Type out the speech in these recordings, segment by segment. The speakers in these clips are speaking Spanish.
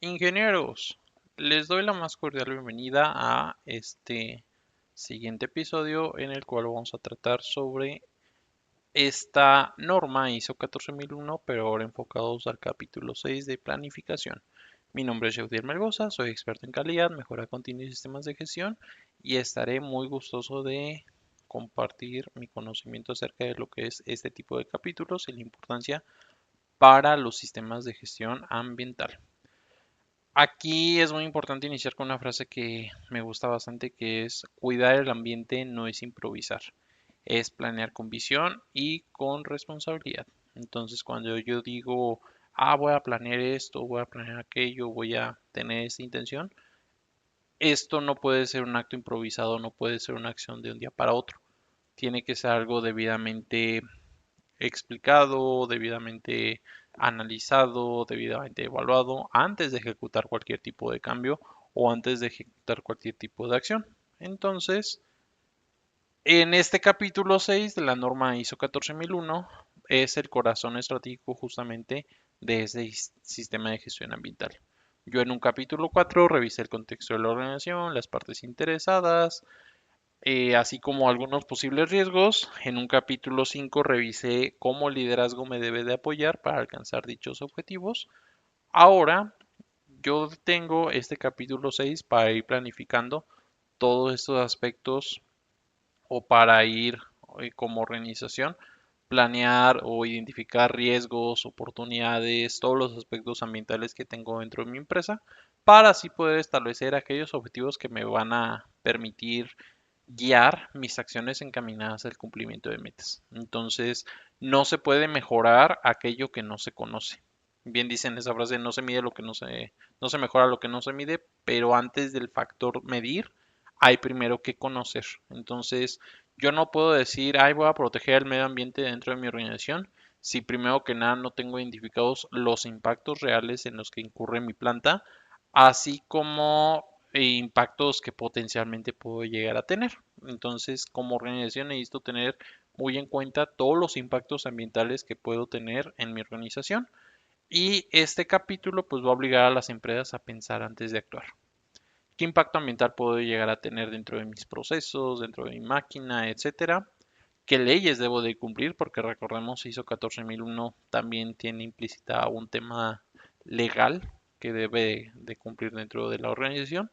Ingenieros, les doy la más cordial bienvenida a este siguiente episodio en el cual vamos a tratar sobre esta norma ISO 14001, pero ahora enfocados al capítulo 6 de planificación. Mi nombre es Jeudiel Melgoza, soy experto en calidad, mejora continua y sistemas de gestión y estaré muy gustoso de compartir mi conocimiento acerca de lo que es este tipo de capítulos y la importancia para los sistemas de gestión ambiental. Aquí es muy importante iniciar con una frase que me gusta bastante, que es cuidar el ambiente no es improvisar, es planear con visión y con responsabilidad. Entonces, cuando yo digo, voy a planear esto, voy a planear aquello, voy a tener esta intención, esto no puede ser un acto improvisado, no puede ser una acción de un día para otro. Tiene que ser algo debidamente explicado, debidamente analizado, debidamente evaluado antes de ejecutar cualquier tipo de cambio o antes de ejecutar cualquier tipo de acción. Entonces, en este capítulo 6 de la norma ISO 14001 es el corazón estratégico justamente de ese sistema de gestión ambiental. Yo en un capítulo 4 revisé el contexto de la organización, las partes interesadas, así como algunos posibles riesgos. En un capítulo 5 revisé cómo el liderazgo me debe de apoyar para alcanzar dichos objetivos. Ahora yo tengo este capítulo 6 para ir planificando todos estos aspectos o para ir como organización, planear o identificar riesgos, oportunidades, todos los aspectos ambientales que tengo dentro de mi empresa para así poder establecer aquellos objetivos que me van a permitir guiar mis acciones encaminadas al cumplimiento de metas. Entonces, no se puede mejorar aquello que no se conoce. Bien dicen esa frase, no se mide lo que no se mejora lo que no se mide, pero antes del factor medir, hay primero que conocer. Entonces, yo no puedo decir, voy a proteger el medio ambiente dentro de mi organización, si primero que nada no tengo identificados los impactos reales en los que incurre mi planta, así como impactos que potencialmente puedo llegar a tener. Entonces, como organización necesito tener muy en cuenta todos los impactos ambientales que puedo tener en mi organización. Y este capítulo pues va a obligar a las empresas a pensar antes de actuar. ¿Qué impacto ambiental puedo llegar a tener dentro de mis procesos, dentro de mi máquina, etcétera? ¿Qué leyes debo de cumplir? Porque recordemos, ISO 14001 también tiene implícita un tema legal que debe de cumplir dentro de la organización.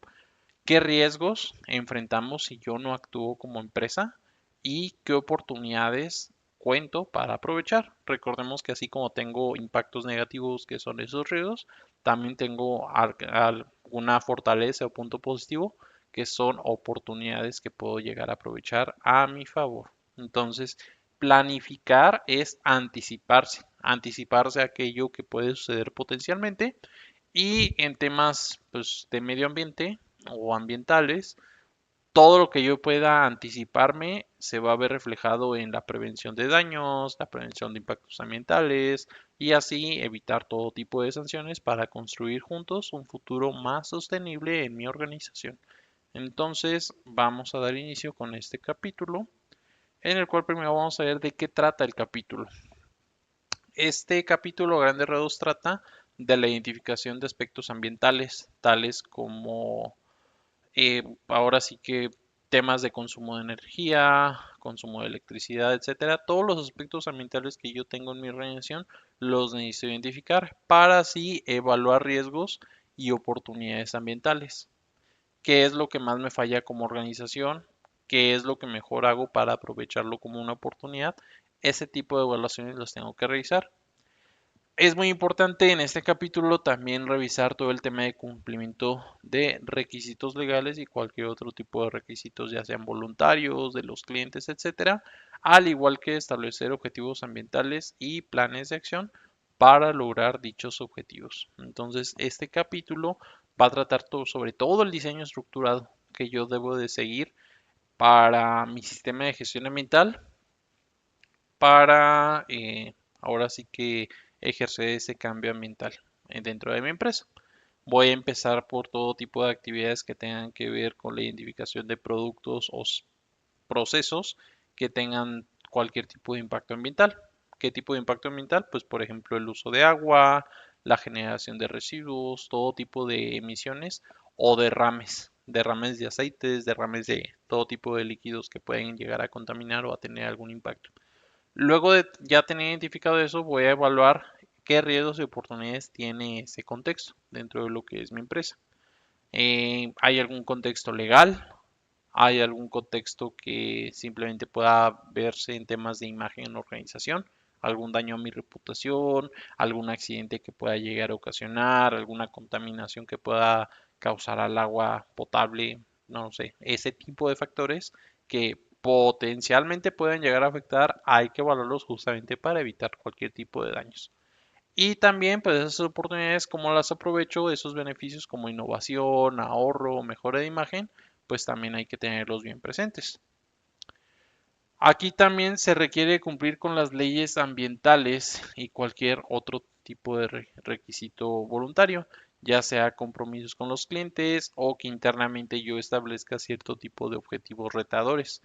¿Qué riesgos enfrentamos si yo no actúo como empresa? ¿Y qué oportunidades cuento para aprovechar? Recordemos que así como tengo impactos negativos que son esos riesgos, también tengo alguna fortaleza o punto positivo que son oportunidades que puedo llegar a aprovechar a mi favor. Entonces, planificar es anticiparse a aquello que puede suceder potencialmente y en temas pues, de medio ambiente o ambientales, todo lo que yo pueda anticiparme se va a ver reflejado en la prevención de daños, la prevención de impactos ambientales y así evitar todo tipo de sanciones para construir juntos un futuro más sostenible en mi organización. Entonces, vamos a dar inicio con este capítulo, en el cual primero vamos a ver de qué trata el capítulo. Este capítulo, a grandes rasgos, trata de la identificación de aspectos ambientales, tales como ahora sí que temas de consumo de energía, consumo de electricidad, etcétera. Todos los aspectos ambientales que yo tengo en mi organización los necesito identificar para así evaluar riesgos y oportunidades ambientales. ¿Qué es lo que más me falla como organización? ¿Qué es lo que mejor hago para aprovecharlo como una oportunidad? Ese tipo de evaluaciones las tengo que revisar. Es muy importante en este capítulo también revisar todo el tema de cumplimiento de requisitos legales y cualquier otro tipo de requisitos, ya sean voluntarios, de los clientes, etcétera, al igual que establecer objetivos ambientales y planes de acción para lograr dichos objetivos. Entonces, este capítulo va a tratar sobre todo el diseño estructurado que yo debo de seguir para mi sistema de gestión ambiental para ahora sí que ejercer ese cambio ambiental dentro de mi empresa. Voy a empezar por todo tipo de actividades que tengan que ver con la identificación de productos o procesos que tengan cualquier tipo de impacto ambiental. ¿Qué tipo de impacto ambiental? Pues por ejemplo el uso de agua, la generación de residuos, todo tipo de emisiones o derrames de aceites, derrames de todo tipo de líquidos que pueden llegar a contaminar o a tener algún impacto. Luego de ya tener identificado eso, voy a evaluar qué riesgos y oportunidades tiene ese contexto dentro de lo que es mi empresa. ¿Hay algún contexto legal? ¿Hay algún contexto que simplemente pueda verse en temas de imagen en la organización? ¿Algún daño a mi reputación? ¿Algún accidente que pueda llegar a ocasionar? ¿Alguna contaminación que pueda causar al agua potable? No sé, ese tipo de factores que potencialmente pueden llegar a afectar, hay que evaluarlos justamente para evitar cualquier tipo de daños. Y también, pues esas oportunidades, ¿cómo las aprovecho? Esos beneficios como innovación, ahorro, mejora de imagen, pues también hay que tenerlos bien presentes. Aquí también se requiere cumplir con las leyes ambientales y cualquier otro tipo de requisito voluntario, ya sea compromisos con los clientes o que internamente yo establezca cierto tipo de objetivos retadores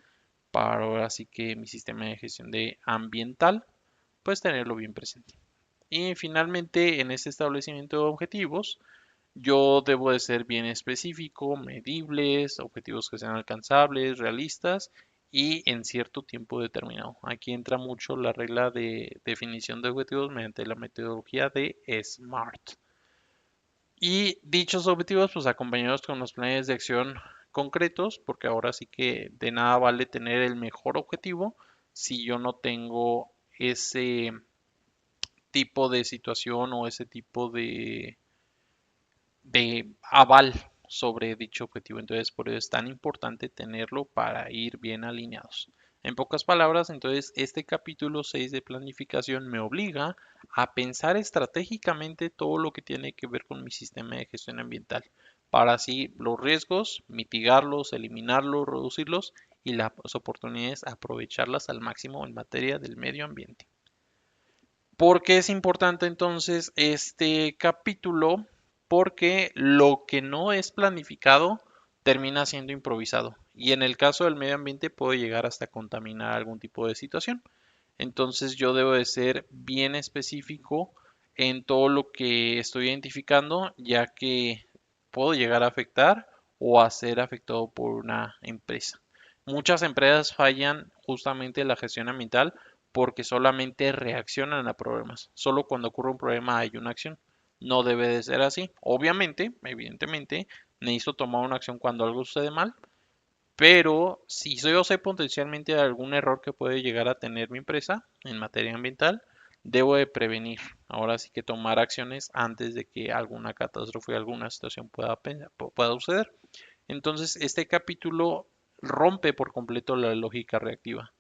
para ahora sí que mi sistema de gestión de ambiental, pues tenerlo bien presente. Y finalmente, en este establecimiento de objetivos, yo debo de ser bien específico, medibles, objetivos que sean alcanzables, realistas y en cierto tiempo determinado. Aquí entra mucho la regla de definición de objetivos mediante la metodología de SMART. Y dichos objetivos, pues acompañados con los planes de acción concretos, porque ahora sí que de nada vale tener el mejor objetivo si yo no tengo ese tipo de situación o ese tipo de aval sobre dicho objetivo. Entonces, por eso es tan importante tenerlo para ir bien alineados. En pocas palabras, entonces, este capítulo 6 de planificación me obliga a pensar estratégicamente todo lo que tiene que ver con mi sistema de gestión ambiental, para así los riesgos, mitigarlos, eliminarlos, reducirlos y las oportunidades aprovecharlas al máximo en materia del medio ambiente. ¿Por qué es importante entonces este capítulo? Porque lo que no es planificado termina siendo improvisado. Y en el caso del medio ambiente puede llegar hasta contaminar algún tipo de situación. Entonces yo debo de ser bien específico en todo lo que estoy identificando, ya que puedo llegar a afectar o a ser afectado por una empresa. Muchas empresas fallan justamente en la gestión ambiental porque solamente reaccionan a problemas. Solo cuando ocurre un problema hay una acción. No debe de ser así. Obviamente, evidentemente, necesito tomar una acción cuando algo sucede mal, pero si yo sé potencialmente algún error que puede llegar a tener mi empresa en materia ambiental, debo de prevenir. Ahora sí que tomar acciones antes de que alguna catástrofe, alguna situación pueda suceder. Entonces, este capítulo rompe por completo la lógica reactiva.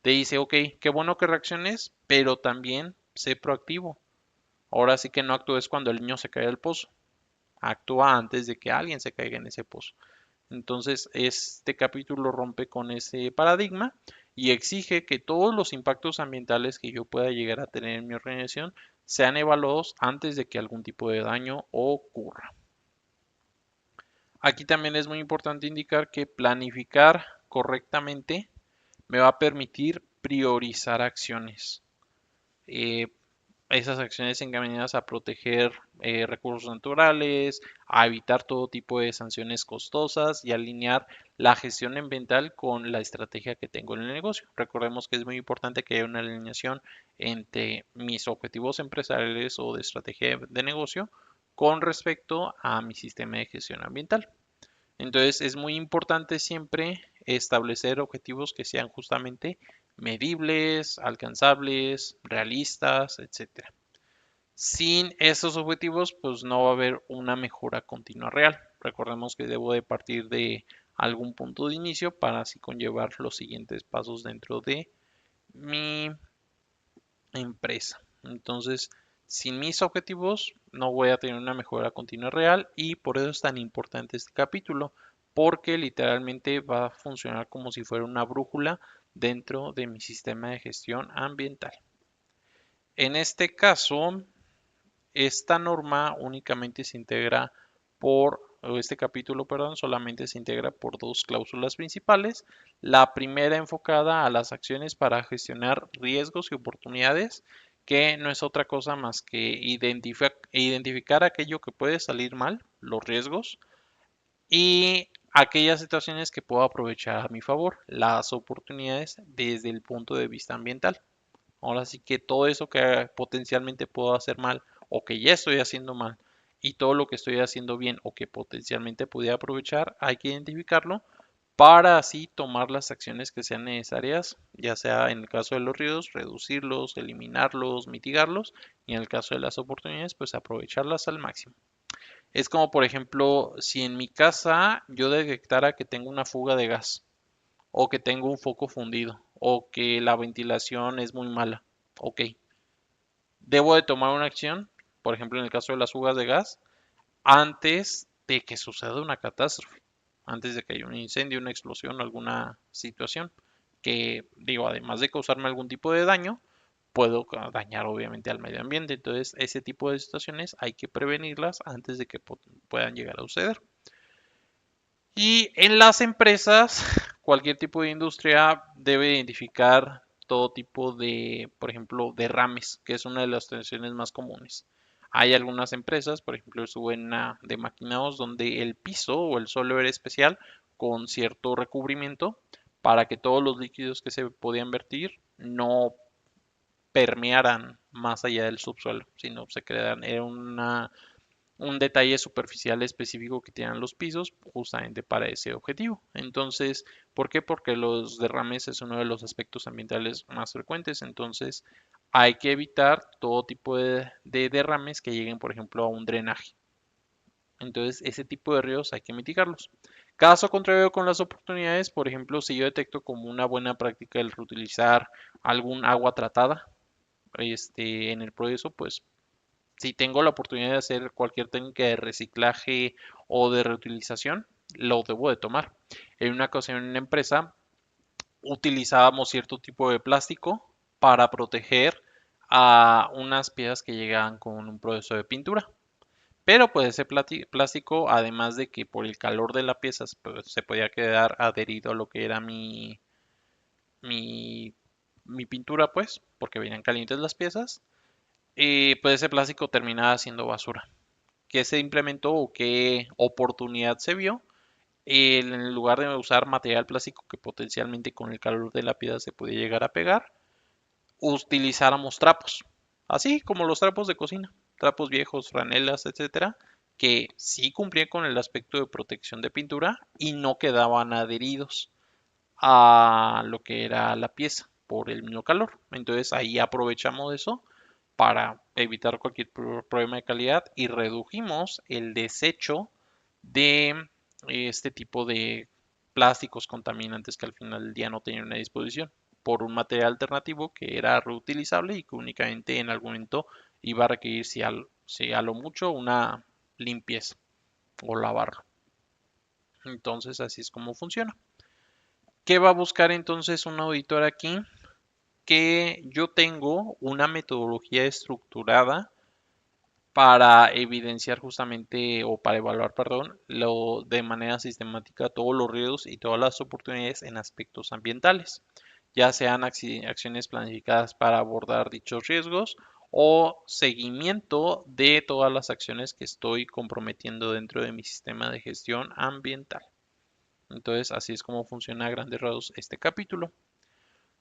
Te dice, ok, qué bueno que reacciones, pero también sé proactivo. Ahora sí que no actúes cuando el niño se cae del pozo. Actúa antes de que alguien se caiga en ese pozo. Entonces, este capítulo rompe con ese paradigma y exige que todos los impactos ambientales que yo pueda llegar a tener en mi organización sean evaluados antes de que algún tipo de daño ocurra. Aquí también es muy importante indicar que planificar correctamente me va a permitir priorizar acciones. Eh, Esas acciones encaminadas a proteger recursos naturales, a evitar todo tipo de sanciones costosas y alinear la gestión ambiental con la estrategia que tengo en el negocio. Recordemos que es muy importante que haya una alineación entre mis objetivos empresariales o de estrategia de negocio con respecto a mi sistema de gestión ambiental. Entonces es muy importante siempre establecer objetivos que sean justamente medibles, alcanzables, realistas, etcétera. Sin esos objetivos, pues no va a haber una mejora continua real. Recordemos que debo de partir de algún punto de inicio para así conllevar los siguientes pasos dentro de mi empresa. Entonces, sin mis objetivos no voy a tener una mejora continua real y por eso es tan importante este capítulo, porque literalmente va a funcionar como si fuera una brújula dentro de mi sistema de gestión ambiental. En este caso, esta norma únicamente se integra o este capítulo, perdón, solamente se integra por dos cláusulas principales. La primera enfocada a las acciones para gestionar riesgos y oportunidades que no es otra cosa más que identificar aquello que puede salir mal, los riesgos, y aquellas situaciones que puedo aprovechar a mi favor, las oportunidades desde el punto de vista ambiental. Ahora sí que todo eso que potencialmente puedo hacer mal o que ya estoy haciendo mal y todo lo que estoy haciendo bien o que potencialmente pudiera aprovechar, hay que identificarlo para así tomar las acciones que sean necesarias, ya sea en el caso de los riesgos, reducirlos, eliminarlos, mitigarlos, y en el caso de las oportunidades, pues aprovecharlas al máximo. Es como, por ejemplo, si en mi casa yo detectara que tengo una fuga de gas, o que tengo un foco fundido, o que la ventilación es muy mala. Ok, debo de tomar una acción, por ejemplo, en el caso de las fugas de gas, antes de que suceda una catástrofe, antes de que haya un incendio, una explosión, alguna situación que, digo, además de causarme algún tipo de daño, puedo dañar obviamente al medio ambiente. Entonces, ese tipo de situaciones hay que prevenirlas antes de que puedan llegar a suceder. Y en las empresas, cualquier tipo de industria debe identificar todo tipo de, por ejemplo, derrames, que es una de las tensiones más comunes. Hay algunas empresas, por ejemplo, estuve en una de maquinados donde el piso o el suelo era especial con cierto recubrimiento para que todos los líquidos que se podían vertir no permearan más allá del subsuelo, sino se crearan, era un detalle superficial específico que tienen los pisos justamente para ese objetivo. Entonces, ¿por qué? Porque los derrames es uno de los aspectos ambientales más frecuentes. Entonces, hay que evitar todo tipo de derrames que lleguen, por ejemplo, a un drenaje. Entonces, ese tipo de ríos hay que mitigarlos. Caso contrario con las oportunidades, por ejemplo, si yo detecto como una buena práctica el reutilizar algún agua tratada, en el proceso, pues si tengo la oportunidad de hacer cualquier técnica de reciclaje o de reutilización, lo debo de tomar. En una ocasión en una empresa utilizábamos cierto tipo de plástico para proteger a unas piezas que llegaban con un proceso de pintura. Pero pues ese plástico, además de que por el calor de la pieza pues, se podía quedar adherido a lo que era mi, mi pintura, pues, porque venían calientes las piezas, y pues ese plástico terminaba siendo basura. ¿Qué se implementó o qué oportunidad se vio? En lugar de usar material plástico que potencialmente con el calor de la piedra se podía llegar a pegar, utilizáramos trapos, así como los trapos de cocina, trapos viejos, franelas, etcétera, que sí cumplían con el aspecto de protección de pintura y no quedaban adheridos a lo que era la pieza por el mismo calor. Entonces ahí aprovechamos eso para evitar cualquier problema de calidad y redujimos el desecho de este tipo de plásticos contaminantes que al final del día no tenían a disposición por un material alternativo que era reutilizable y que únicamente en algún momento iba a requerir si a lo mucho una limpieza o lavarlo. Entonces así es como funciona. ¿Qué va a buscar entonces un auditor aquí? Que yo tengo una metodología estructurada para evidenciar justamente o para evaluar, perdón, de manera sistemática todos los riesgos y todas las oportunidades en aspectos ambientales, ya sean acciones planificadas para abordar dichos riesgos o seguimiento de todas las acciones que estoy comprometiendo dentro de mi sistema de gestión ambiental. Entonces, así es como funciona a grandes rasgos este capítulo.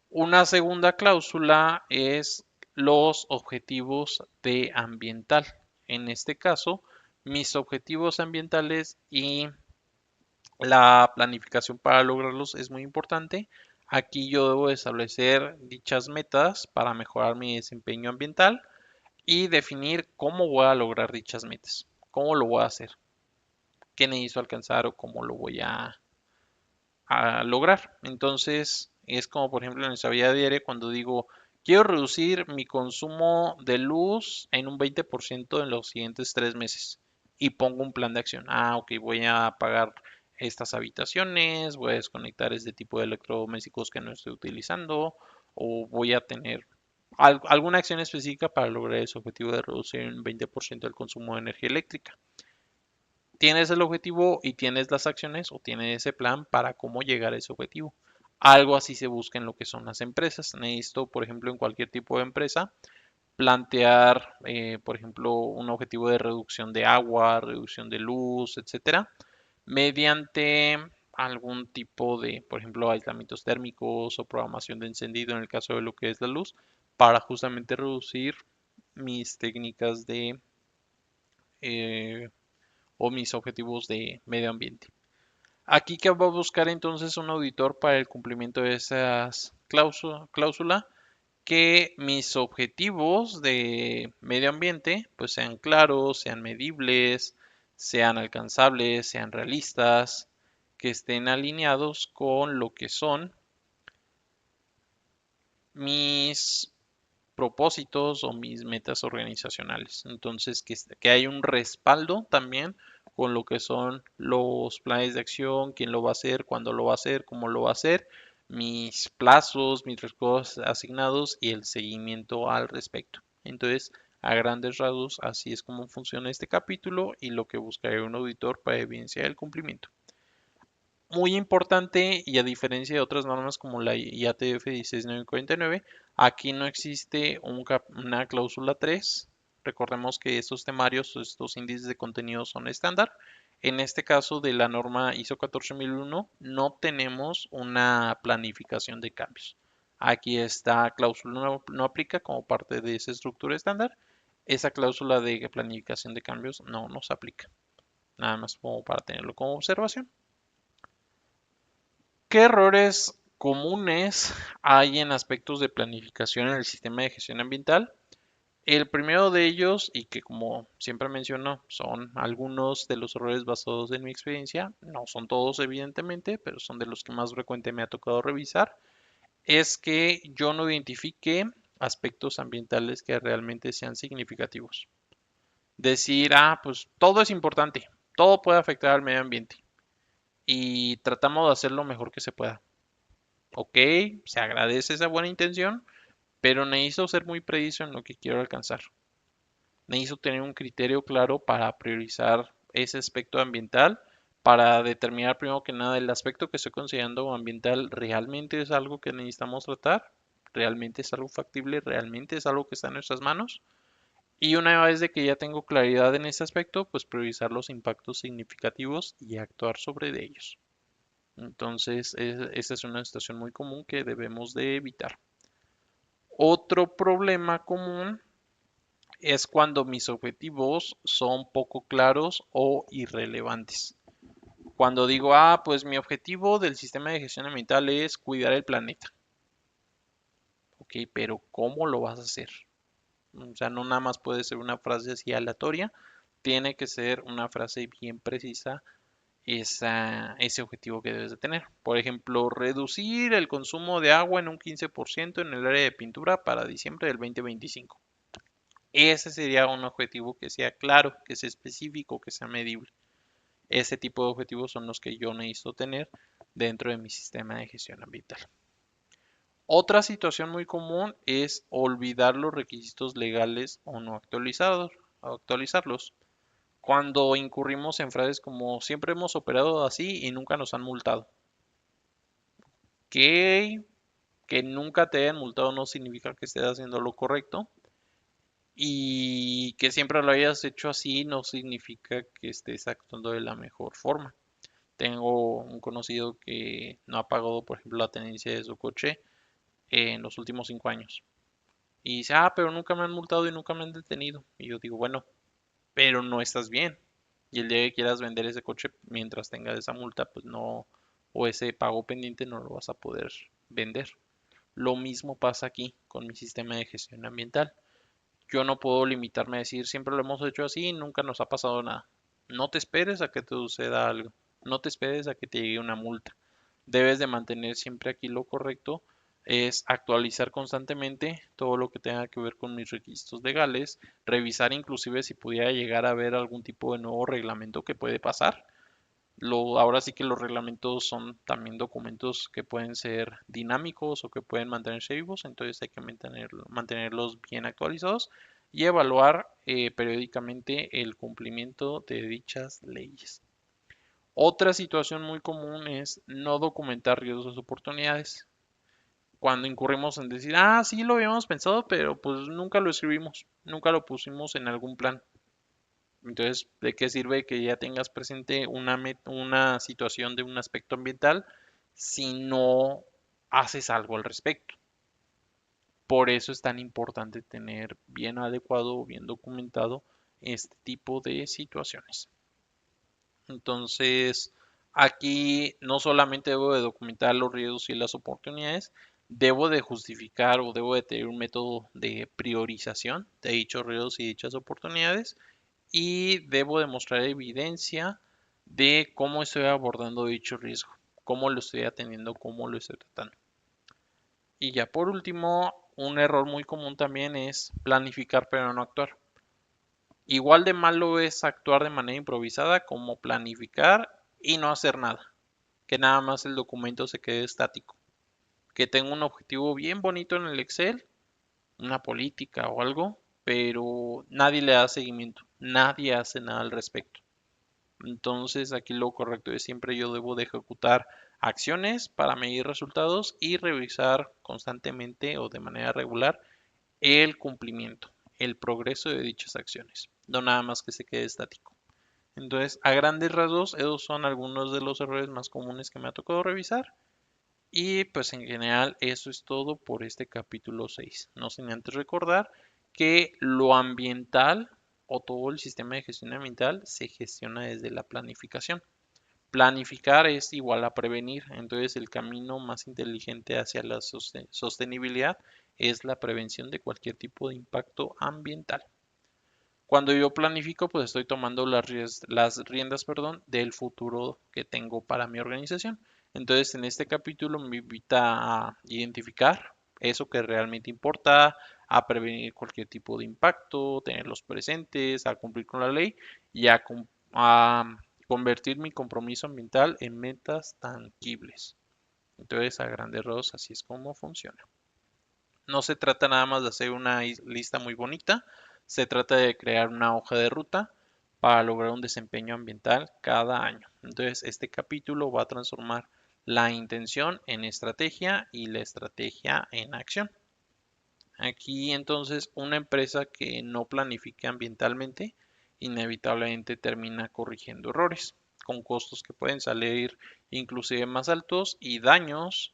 Una segunda cláusula es los objetivos de ambiental. En este caso, mis objetivos ambientales y la planificación para lograrlos es muy importante. Aquí yo debo establecer dichas metas para mejorar mi desempeño ambiental y definir cómo voy a lograr dichas metas, cómo lo voy a hacer, qué necesito alcanzar o cómo lo voy a lograr. Entonces, es como por ejemplo en nuestra vida diaria cuando digo, quiero reducir mi consumo de luz en un 20% en los siguientes 3 meses y pongo un plan de acción. Ah, ok, voy a apagar estas habitaciones, voy a desconectar este tipo de electrodomésticos que no estoy utilizando o voy a tener alguna acción específica para lograr ese objetivo de reducir un 20% el consumo de energía eléctrica. Tienes el objetivo y tienes las acciones o tienes ese plan para cómo llegar a ese objetivo. Algo así se busca en lo que son las empresas. Necesito, por ejemplo, en cualquier tipo de empresa, plantear, por ejemplo, un objetivo de reducción de agua, reducción de luz, etcétera, mediante algún tipo de, por ejemplo, aislamientos térmicos o programación de encendido en el caso de lo que es la luz, para justamente reducir mis técnicas de eh, o mis objetivos de medio ambiente. Aquí que va a buscar entonces un auditor para el cumplimiento de esas cláusula que mis objetivos de medio ambiente pues sean claros, sean medibles, sean alcanzables, sean realistas, que estén alineados con lo que son mis propósitos o mis metas organizacionales. Entonces, que hay un respaldo también con lo que son los planes de acción, quién lo va a hacer, cuándo lo va a hacer, cómo lo va a hacer, mis plazos, mis recursos asignados y el seguimiento al respecto. Entonces, a grandes rasgos, así es como funciona este capítulo y lo que buscaré un auditor para evidenciar el cumplimiento. Muy importante y a diferencia de otras normas como la IATF 16949, aquí no existe una cláusula 3. Recordemos que estos temarios, estos índices de contenido son estándar. En este caso de la norma ISO 14001 no tenemos una planificación de cambios. Aquí esta cláusula no aplica como parte de esa estructura estándar. Esa cláusula de planificación de cambios no nos aplica. Nada más como para tenerlo como observación. ¿Qué errores comunes hay en aspectos de planificación en el sistema de gestión ambiental? El primero de ellos, y que como siempre menciono, son algunos de los errores basados en mi experiencia, no son todos evidentemente, pero son de los que más frecuente me ha tocado revisar, es que yo no identifique aspectos ambientales que realmente sean significativos. Decir, pues todo es importante, todo puede afectar al medio ambiente y tratamos de hacer lo mejor que se pueda. Ok, se agradece esa buena intención, pero necesito ser muy preciso en lo que quiero alcanzar. Necesito tener un criterio claro para priorizar ese aspecto ambiental, para determinar primero que nada el aspecto que estoy considerando ambiental realmente es algo que necesitamos tratar, realmente es algo factible, realmente es algo que está en nuestras manos. Y una vez de que ya tengo claridad en ese aspecto, pues priorizar los impactos significativos y actuar sobre ellos. Entonces, esta es una situación muy común que debemos de evitar. Otro problema común es cuando mis objetivos son poco claros o irrelevantes. Cuando digo, pues mi objetivo del sistema de gestión ambiental es cuidar el planeta. Ok, pero ¿cómo lo vas a hacer? O sea, no nada más puede ser una frase así aleatoria, tiene que ser una frase bien precisa ese objetivo que debes de tener. Por ejemplo, reducir el consumo de agua en un 15% en el área de pintura para diciembre del 2025. Ese sería un objetivo que sea claro, que sea específico, que sea medible. Ese tipo de objetivos son los que yo necesito tener dentro de mi sistema de gestión ambiental. Otra situación muy común es olvidar los requisitos legales o no actualizarlos. Cuando incurrimos en frases como siempre hemos operado así y nunca nos han multado. Que nunca te hayan multado no significa que estés haciendo lo correcto. Y que siempre lo hayas hecho así no significa que estés actuando de la mejor forma. Tengo un conocido que no ha pagado, por ejemplo, la tenencia de su coche en los últimos 5 años. Y dice, pero nunca me han multado y nunca me han detenido. Y yo digo, bueno, pero no estás bien. Y el día que quieras vender ese coche mientras tengas esa multa, pues no, o ese pago pendiente no lo vas a poder vender. Lo mismo pasa aquí con mi sistema de gestión ambiental. Yo no puedo limitarme a decir siempre lo hemos hecho así y nunca nos ha pasado nada. No te esperes a que te suceda algo. No te esperes a que te llegue una multa. Debes de mantener siempre aquí lo correcto. Es actualizar constantemente todo lo que tenga que ver con mis requisitos legales, revisar inclusive si pudiera llegar a haber algún tipo de nuevo reglamento que puede pasar. Ahora sí que los reglamentos son también documentos que pueden ser dinámicos o que pueden mantenerse vivos, entonces hay que mantenerlos bien actualizados y evaluar periódicamente el cumplimiento de dichas leyes. Otra situación muy común es no documentar riesgos y oportunidades. cuando incurrimos en decir, ah, sí lo habíamos pensado, pero pues nunca lo escribimos, nunca lo pusimos en algún plan. Entonces, ¿de qué sirve que ya tengas presente una situación de un aspecto ambiental si no haces algo al respecto? Por eso es tan importante tener bien adecuado o bien documentado este tipo de situaciones. Entonces, aquí no solamente debo de documentar los riesgos y las oportunidades, debo de justificar o debo de tener un método de priorización de dichos riesgos y dichas oportunidades y debo demostrar evidencia de cómo estoy abordando dicho riesgo, cómo lo estoy atendiendo, cómo lo estoy tratando. Y ya por último, un error muy común también es planificar pero no actuar. Igual de malo es actuar de manera improvisada como planificar y no hacer nada, que nada más el documento se quede estático, que tenga un objetivo bien bonito en el Excel, una política o algo, pero nadie le da seguimiento, nadie hace nada al respecto. Entonces aquí lo correcto es siempre yo debo de ejecutar acciones para medir resultados y revisar constantemente o de manera regular el cumplimiento, el progreso de dichas acciones, no nada más que se quede estático. Entonces, a grandes rasgos, esos son algunos de los errores más comunes que me ha tocado revisar. Y pues en general eso es todo por este capítulo 6. No sin antes recordar que lo ambiental o todo el sistema de gestión ambiental se gestiona desde la planificación. Planificar es igual a prevenir, entonces el camino más inteligente hacia la sostenibilidad es la prevención de cualquier tipo de impacto ambiental. Cuando yo planifico, pues estoy tomando las riendas, perdón, del futuro que tengo para mi organización. Entonces, en este capítulo me invita a identificar eso que realmente importa, a prevenir cualquier tipo de impacto, tenerlos presentes, a cumplir con la ley y a convertir mi compromiso ambiental en metas tangibles. Entonces, a grandes rasgos, así es como funciona. No se trata nada más de hacer una lista muy bonita, se trata de crear una hoja de ruta para lograr un desempeño ambiental cada año. Entonces, este capítulo va a transformar la intención en estrategia y la estrategia en acción. Aquí entonces una empresa que no planifique ambientalmente inevitablemente termina corrigiendo errores con costos que pueden salir inclusive más altos y daños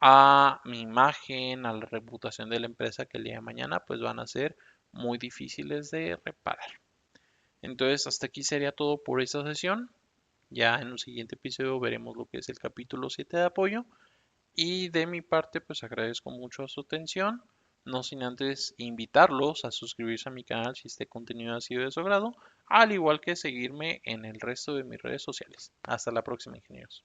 a mi imagen, a la reputación de la empresa que el día de mañana pues van a ser muy difíciles de reparar. Entonces hasta aquí sería todo por esta sesión. Ya en un siguiente episodio veremos lo que es el capítulo 7 de apoyo. Y de mi parte pues agradezco mucho su atención. No sin antes invitarlos a suscribirse a mi canal si este contenido ha sido de su agrado, al igual que seguirme en el resto de mis redes sociales. Hasta la próxima, ingenieros.